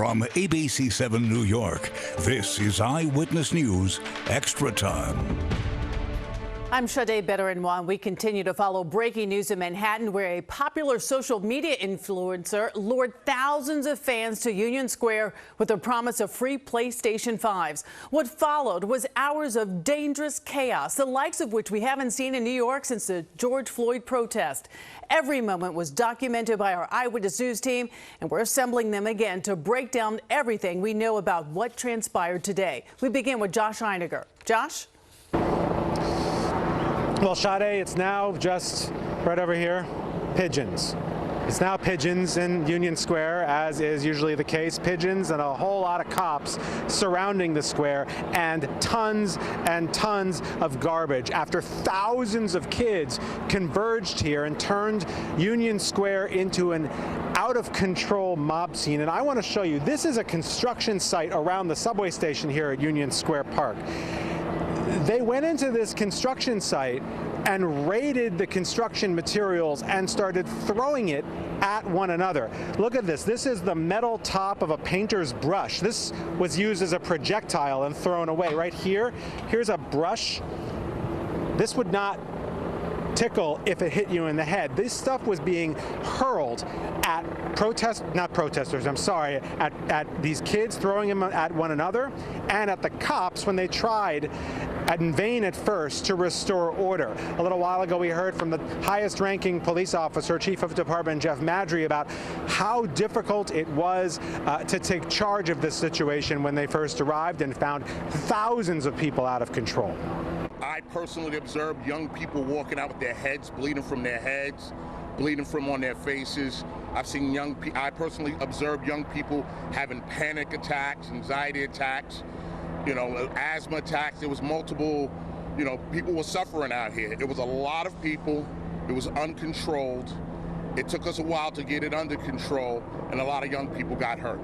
From ABC7 New York, this is Eyewitness News Extra Time. I'm Sade Bedarin. We continue to follow breaking news in Manhattan, where a popular social media influencer lured thousands of fans to Union Square with the promise of free PlayStation 5s. What followed was hours of dangerous chaos, the likes of which we haven't seen in New York since the George Floyd protest. Every moment was documented by our Eyewitness News team, and we're assembling them again to break down everything we know about what transpired today. We begin with Josh Einiger. Josh? Well, Sade, it's now just right over here, pigeons. It's now pigeons in Union Square, as is usually the case. Pigeons and a whole lot of cops surrounding the square, and tons of garbage after thousands of kids converged here and turned Union Square into an out-of-control mob scene. And I want to show you, this is a construction site around the subway station here at Union Square Park. They went into this construction site and raided the construction materials and started throwing it at one another. Look at this. This is the metal top of a painter's brush. This was used as a projectile and thrown away. Right here, here's a brush. This would not tickle if it hit you in the head. This stuff was being hurled at at these kids, throwing them at one another, and at the cops when they tried in vain at first to restore order. A little while ago, we heard from the highest ranking police officer, Chief of Department Jeff Madry, about how difficult it was to take charge of this situation when they first arrived and found thousands of people out of control. I personally observed young people walking out with their heads bleeding from their heads, bleeding from on their faces. I personally observed young people having panic attacks, anxiety attacks, asthma attacks. There was multiple, people were suffering out here. It was a lot of people. It was uncontrolled. It took us a while to get it under control, and a lot of young people got hurt.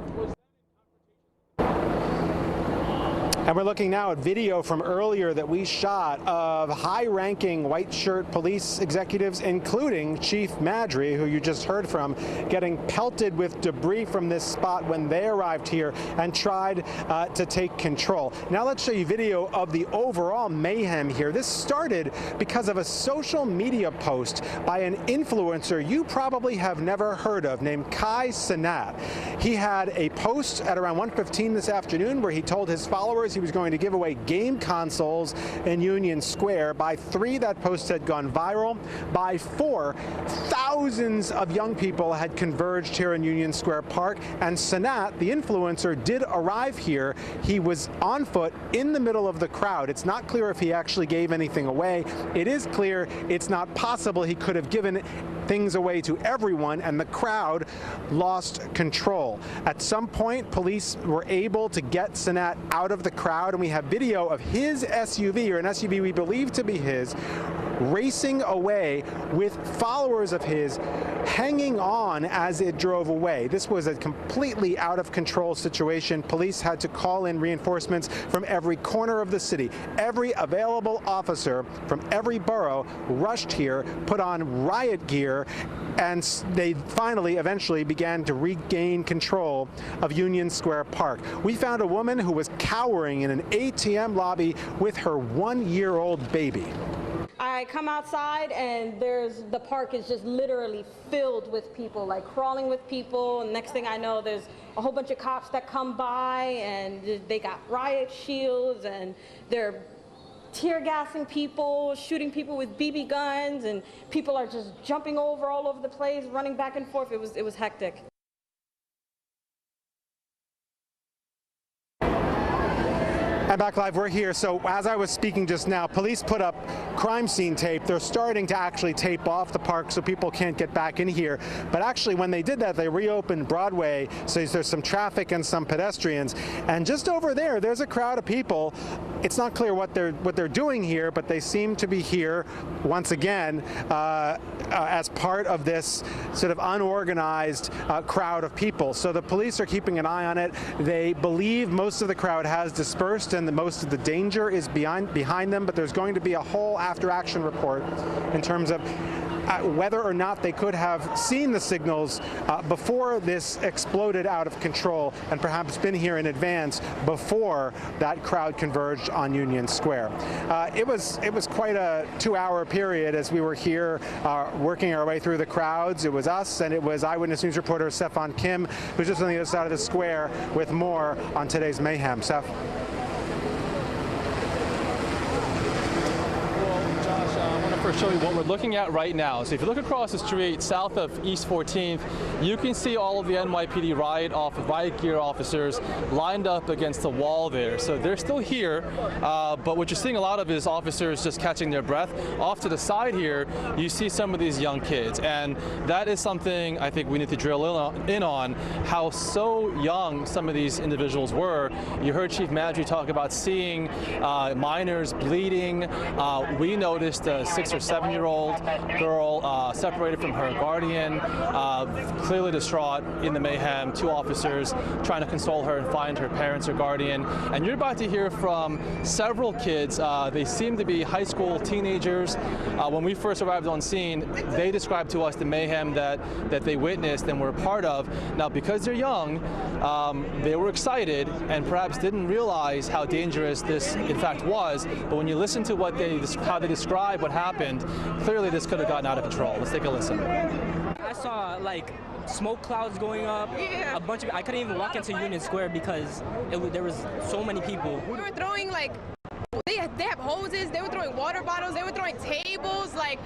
And we're looking now at video from earlier that we shot of high-ranking white shirt police executives, including Chief Madry, who you just heard from, getting pelted with debris from this spot when they arrived here and tried to take control. Now let's show you video of the overall mayhem here. This started because of a social media post by an influencer you probably have never heard of named Cenat. He had a post at around 1:15 this afternoon where he told his followers he was going to give away game consoles in Union Square. By 3, that post had gone viral. By 4, thousands of young people had converged here in Union Square Park, and Cenat, the influencer, did arrive here. He was on foot in the middle of the crowd. It's not clear if he actually gave anything away. It is clear it's not possible he could have given things away to everyone, and the crowd lost control. At some point, police were able to get Cenat out of the crowd, and we have video of his SUV, or an SUV we believe to be his, racing away with followers of his hanging on as it drove away. This was a completely out of control situation. Police had to call in reinforcements from every corner of the city. Every available officer from every borough rushed here, put on riot gear, and they eventually began to regain control of Union Square Park. We found a woman who was cowering in an ATM lobby with her 1-year-old baby. I come outside and the park is just literally filled with people, like crawling with people. And next thing I know, there's a whole bunch of cops that come by, and they got riot shields, and they're tear gassing people, shooting people with BB guns, and people are just jumping over all over the place, running back and forth. It was hectic. And back live, we're here. So as I was speaking just now, police put up crime scene tape. They're starting to actually tape off the park so people can't get back in here. But actually, when they did that, they reopened Broadway, so there's some traffic and some pedestrians. And just over there, there's a crowd of people. It's not clear what they're doing here, but they seem to be here once again as part of this sort of unorganized crowd of people. So the police are keeping an eye on it. They believe most of the crowd has dispersed and most of the danger is behind them, but there's going to be a whole after-action report in terms of whether or not they could have seen the signals before this exploded out of control and perhaps been here in advance before that crowd converged on Union Square. It was quite a 2-hour period as we were here working our way through the crowds. It was us, and it was Eyewitness News reporter Stefan Kim, who's just on the other side of the square with more on today's mayhem. Steph? First show you what we're looking at right now. So if you look across the street south of East 14th, you can see all of the NYPD riot gear officers lined up against the wall there. So they're still here, but what you're seeing a lot of is officers just catching their breath. Off to the side here, you see some of these young kids, and that is something I think we need to drill in on, how so young some of these individuals were. You heard Chief Madry talk about seeing minors bleeding. We noticed a 6 or 7-year-old girl separated from her guardian, clearly distraught in the mayhem. 2 officers trying to console her and find her parents or guardian. And you're about to hear from several kids. They seem to be high school teenagers. When we first arrived on scene, they described to us the mayhem that they witnessed and were a part of. Now, because they're young, they were excited and perhaps didn't realize how dangerous this in fact was. But when you listen to how they describe what happened, clearly this could have gotten out of control. Let's take a listen. I saw like smoke clouds going up. Yeah. A bunch of. I couldn't even walk into Union Square because there was so many people. We were throwing like. They have hoses. They were throwing water bottles. They were throwing tables, like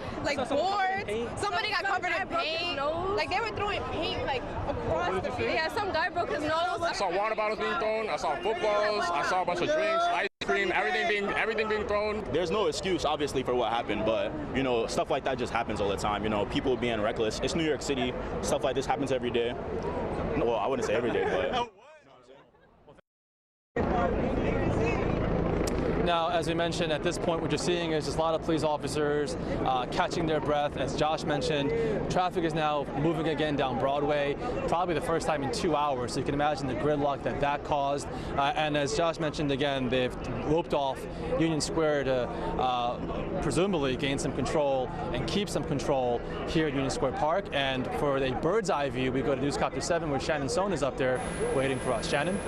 boards. Somebody got covered in paint. Like they were throwing paint like across the field. Yeah, some guy broke his nose. I saw water bottles being thrown. I saw footballs. I saw a bunch of drinks, ice cream, everything being thrown. There's no excuse, obviously, for what happened, but you know, stuff like that just happens all the time. You know, people being reckless. It's New York City. Stuff like this happens every day. Well, I wouldn't say every day, but. Now, as we mentioned, at this point, what you're seeing is just a lot of police officers catching their breath. As Josh mentioned, traffic is now moving again down Broadway, probably the first time in 2 hours. So you can imagine the gridlock that caused. And as Josh mentioned again, they've roped off Union Square to presumably gain some control and keep some control here at Union Square Park. And for a bird's eye view, we go to Newscopter 7, where Shannon Sohn is up there waiting for us. Shannon?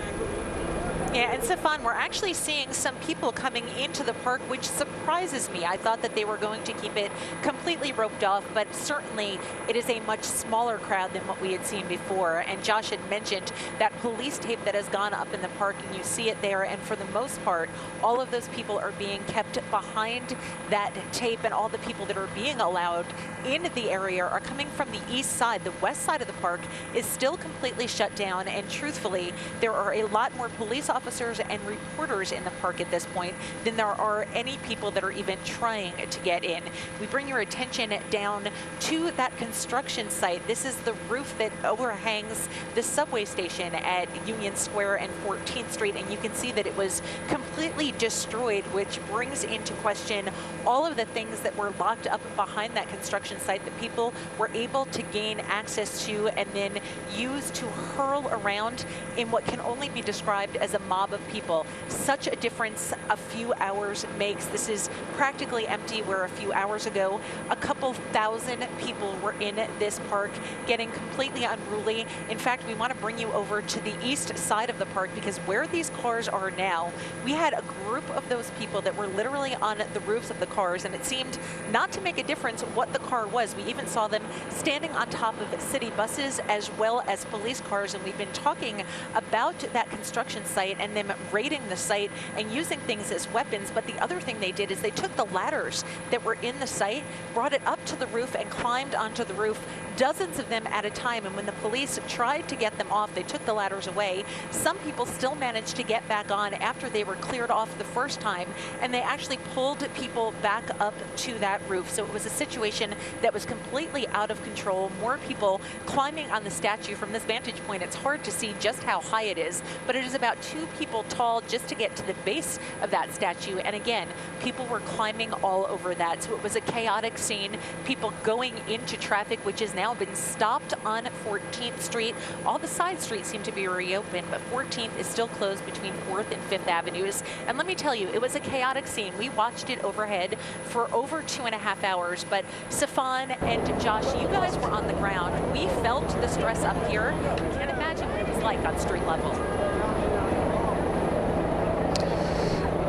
Yeah, and Stefan, we're actually seeing some people coming into the park, which surprises me. I thought that they were going to keep it completely roped off, but certainly it is a much smaller crowd than what we had seen before. And Josh had mentioned that police tape that has gone up in the park, and you see it there. And for the most part, all of those people are being kept behind that tape, and all the people that are being allowed in the area are coming from the east side. The west side of the park is still completely shut down, and truthfully, there are a lot more police officers and reporters in the park at this point than there are any people that are even trying to get in. We bring your attention down to that construction site. This is the roof that overhangs the subway station at Union Square and 14th Street, and you can see that it was completely destroyed, which brings into question all of the things that were locked up behind that construction site that people were able to gain access to and then use to hurl around in what can only be described as a mob of people. Such a difference a few hours makes. This is practically empty, where a few hours ago, a couple thousand people were in this park getting completely unruly. In fact, we want to bring you over to the east side of the park, because where these cars are now, we had a group of those people that were literally on the roofs of the cars, and it seemed not to make a difference what the car was. We even saw them standing on top of city buses as well as police cars, and we've been talking about that construction site and them raiding the site and using things as weapons. But the other thing they did is they took the ladders that were in the site, brought it up to the roof, and climbed onto the roof, dozens of them at a time. And when the police tried to get them off, they took the ladders away. Some people still managed to get back on after they were cleared off the first time, and they actually pulled people back up to that roof. So it was a situation that was completely out of control. More people climbing on the statue. From this vantage point, it's hard to see just how high it is, but it is about 2 people tall just to get to the base of that statue. And again, people were climbing all over that. So it was a chaotic scene. People going into traffic, which has now been stopped on 14th Street. All the side streets seem to be reopened, but 14th is still closed between 4th and 5th Avenues. And let me tell you, it was a chaotic scene. We watched it overhead for over 2.5 hours. But Stefan and Josh, you guys were on the ground. We felt the stress up here. Can't imagine what it was like on street level.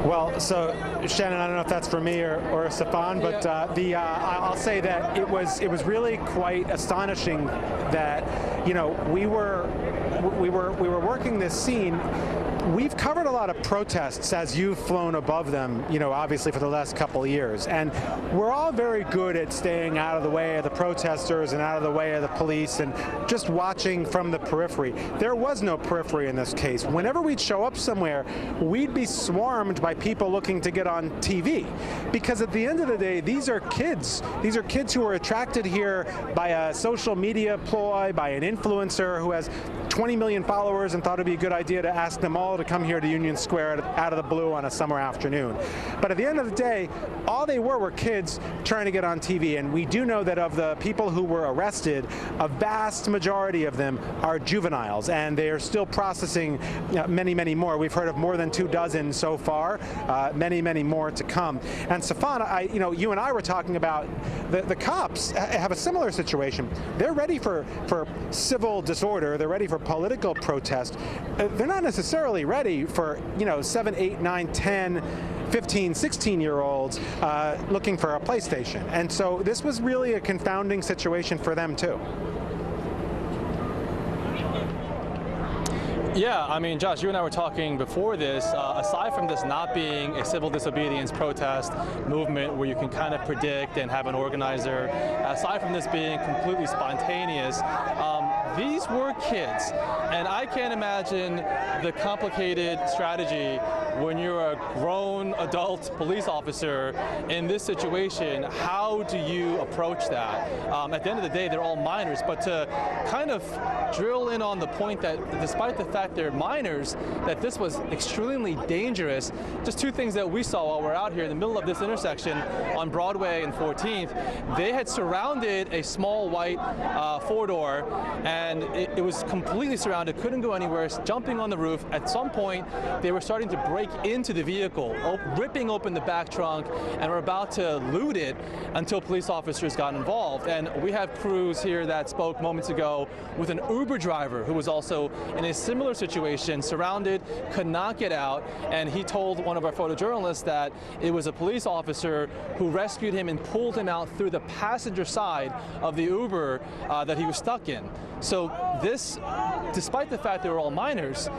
Well, so Shannon, I don't know if that's for me or Stefan, but I'll say that it was really quite astonishing that, you know, we were working this scene. We've covered a lot of protests as you've flown above them, you know, obviously for the last couple of years. And we're all very good at staying out of the way of the protesters and out of the way of the police and just watching from the periphery. There was no periphery in this case. Whenever we'd show up somewhere, we'd be swarmed by people looking to get on TV. Because at the end of the day, these are kids. These are kids who are attracted here by a social media ploy, by an influencer who has 20 million followers and thought it'd be a good idea to ask them all to come here to Union Square out of the blue on a summer afternoon. But at the end of the day, all they were kids trying to get on TV. And we do know that of the people who were arrested, a vast majority of them are juveniles, and they are still processing many, many more. We've heard of more than 24 so far, many, many more to come. And Stefan, you know, you and I were talking about the cops have a similar situation. They're ready for civil disorder. They're ready for political protest. They're not necessarily ready for, you know, 7, 8, 9, 10, 15, 16-year-olds looking for a PlayStation. And so this was really a confounding situation for them too. Yeah, I mean, Josh, you and I were talking before this, aside from this not being a civil disobedience protest movement where you can kind of predict and have an organizer, aside from this being completely spontaneous, these were kids. And I can't imagine the complicated strategy when you're a grown adult police officer in this situation. How do you approach that? At the end of the day, they're all minors, but to kind of drill in on the point that despite the fact they're minors, that this was extremely dangerous. Just two things that we saw while we're out here in the middle of this intersection on Broadway and 14th. They had surrounded a small white four-door, and it was completely surrounded, couldn't go anywhere, jumping on the roof. At some point, they were starting to break into the vehicle, ripping open the back trunk, and were about to loot it until police officers got involved. And we have crews here that spoke moments ago with an Uber driver who was also in a similar situation, surrounded, could not get out, and he told one of our photojournalists that it was a police officer who rescued him and pulled him out through the passenger side of the Uber that he was stuck in. So this, despite the fact they were all minors,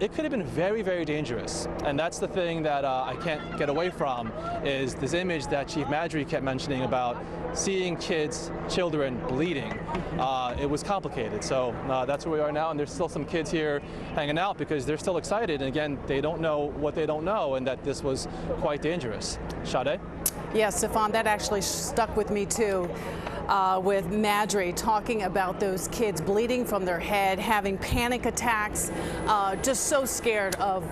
it could have been very, very dangerous. And that's the thing that I can't get away from, is this image that Chief Madry kept mentioning about seeing kids, children bleeding. It was complicated. So that's where we are now, and there's still some kids here hanging out because they're still excited. And again, they don't know what they don't know, and that this was quite dangerous. Sade? Yes, Stefan, that actually stuck with me too. With Madry talking about those kids bleeding from their head, having panic attacks, just so scared of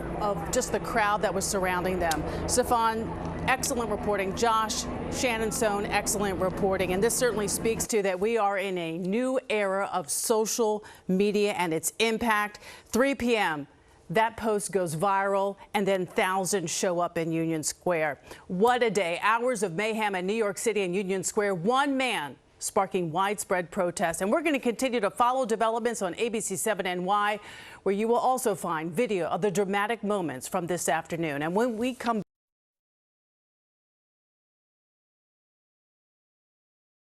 just the crowd that was surrounding them. Stefan, excellent reporting. Josh, Shannon Sohn, excellent reporting. And this certainly speaks to that we are in a new era of social media and its impact. 3 p.m. That post goes viral, and then thousands show up in Union Square. What a day. Hours of mayhem in New York City and Union Square. One man sparking widespread protests. And we're going to continue to follow developments on ABC 7 NY, where you will also find video of the dramatic moments from this afternoon. And when we come